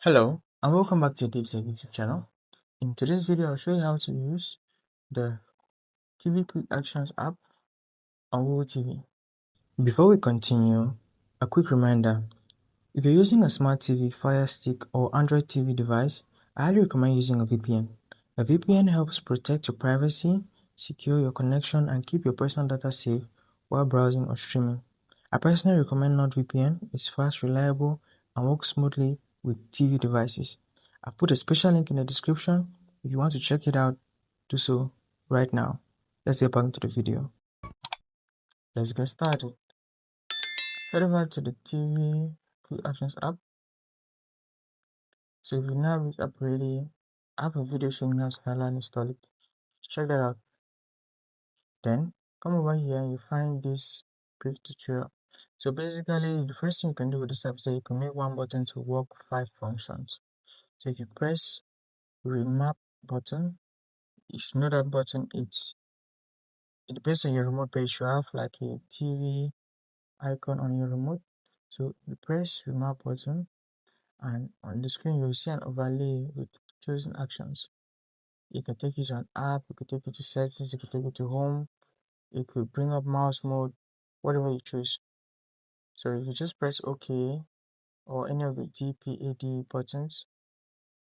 Hello and welcome back to DaveTech YouTube channel. In today's video, I'll show you how to use the TvQuickActions app on Google TV. Before we continue, a quick reminder. If you're using a smart TV, Fire Stick or Android TV device, I highly recommend using a VPN. A VPN helps protect your privacy, secure your connection, and keep your personal data safe while browsing or streaming. I personally recommend NordVPN. It's fast, reliable, and works smoothly with TV devices. I've put a special link in the description. If you want to check it out, do so right now. Let's get back into the video. Let's get started. Head over to the TvQuickActions app. So if you now have this app already, I have a video showing how to download and install it. Check that out. Then come over here and you find this brief tutorial. So basically, the first thing you can do with this app is that you can make one button to work 5 functions. So if you press remap button, you should know that button it depends on your remote, but you should have like a TV icon on your remote. So you press remap button and on the screen you'll see an overlay with chosen actions. It can take you to an app, it could take you to settings, it could take you to home, it could bring up mouse mode, whatever you choose. So if you just press OK or any of the DPAD buttons,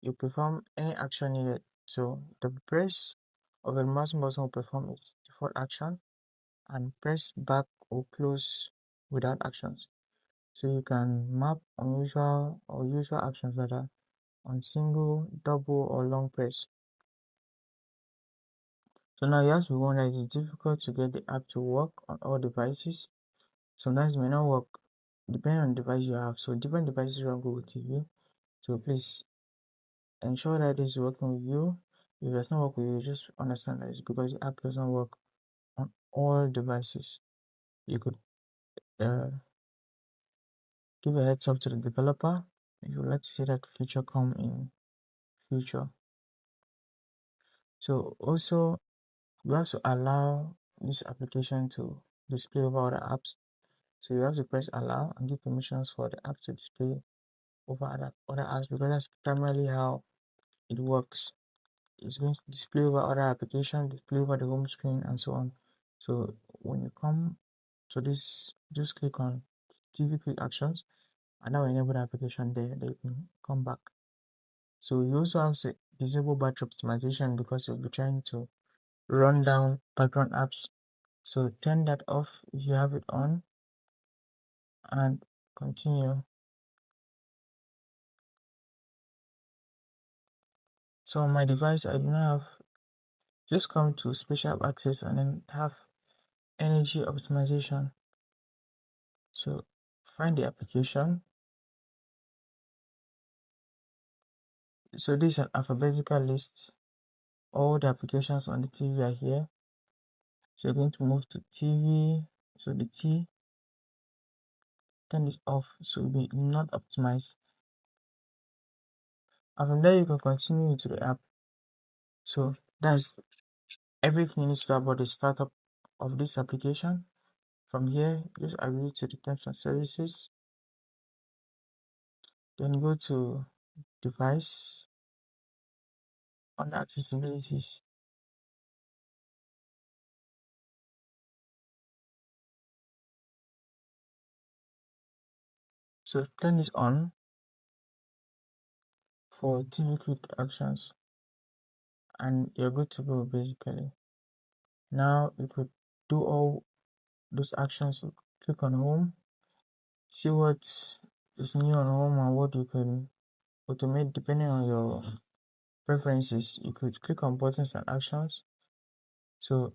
you perform any action needed. So the press of the mouse button will perform its default action and press back or close without actions. So you can map unusual or usual actions that are on single, double, or long press. So now you have to warn that it's difficult to get the app to work on all devices. Sometimes it may not work depending on the device you have. So different devices run Google TV. So please ensure that it's working with you. If it does not work with you, just understand that it's because the app doesn't work on all devices. You could give a heads up to the developer if you would like to see that feature come in future. So also you have to allow this application to display over other apps. So you have to press allow and give permissions for the app to display over other apps, because that's primarily how it works. It's going to display over other applications, display over the home screen, and so on. So when you come to this, just click on TvQuickActions, and now enable the application there. Then you can come back. So you also have to disable battery optimization because you'll be trying to run down background apps. So turn that off if you have it on, and continue. So on my device, I do not have. Just come to special access and then have energy optimization. So find the application. So this is an alphabetical list. All the applications on the TV are here. So you're going to move to TV. So the T, turn this off so it will be not optimized. And from there you can continue into the app. So that's everything you need to know about the startup of this application. From here, just agree to the terms and services. Then go to device on accessibilities. So turn this on for TvQuickActions and you're good to go basically. Now you could do all those actions. Click on home, see what is new on home and what you can automate depending on your preferences. You could click on buttons and actions. So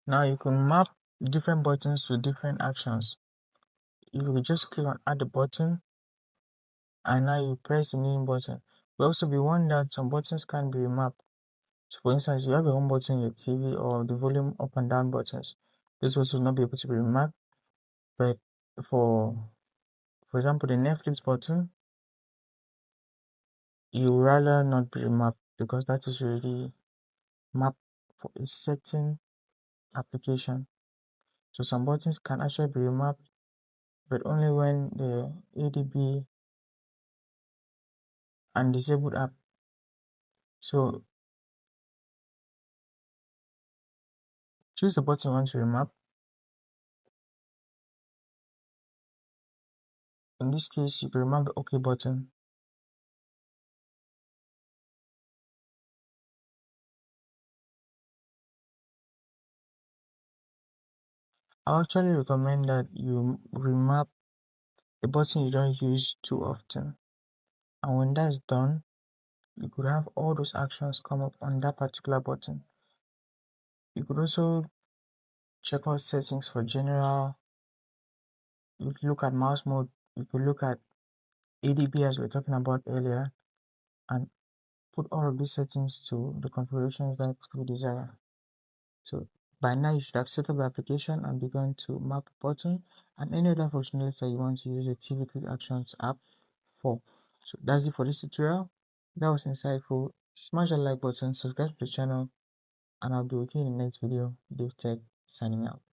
now you can map different buttons to different actions. You will just click on add the button and now you press the new button. Will also be warned that some buttons can be remapped. So for instance, you have a home button in your TV or the volume up and down buttons. This also will not be able to be remapped. But for example, the Netflix button, you rather not be remapped because that is already mapped for a certain application. So some buttons can actually be remapped, but only when the ADB and disabled app. So choose the button you want to remap. In this case, you can remap the OK button. I actually recommend that you remap a button you don't use too often. And when that's done, you could have all those actions come up on that particular button. You could also check out settings for general. You could look at mouse mode. You could look at ADB as we were talking about earlier, and put all of these settings to the configurations that you desire. So by now you should have set up the application and begun to map a button and any other functionality that you want to use the TvQuickActions app for. So that's it for this tutorial. That was insightful. Smash the like button, subscribe to the channel, and I'll be with you in the next video. DaveTech signing out.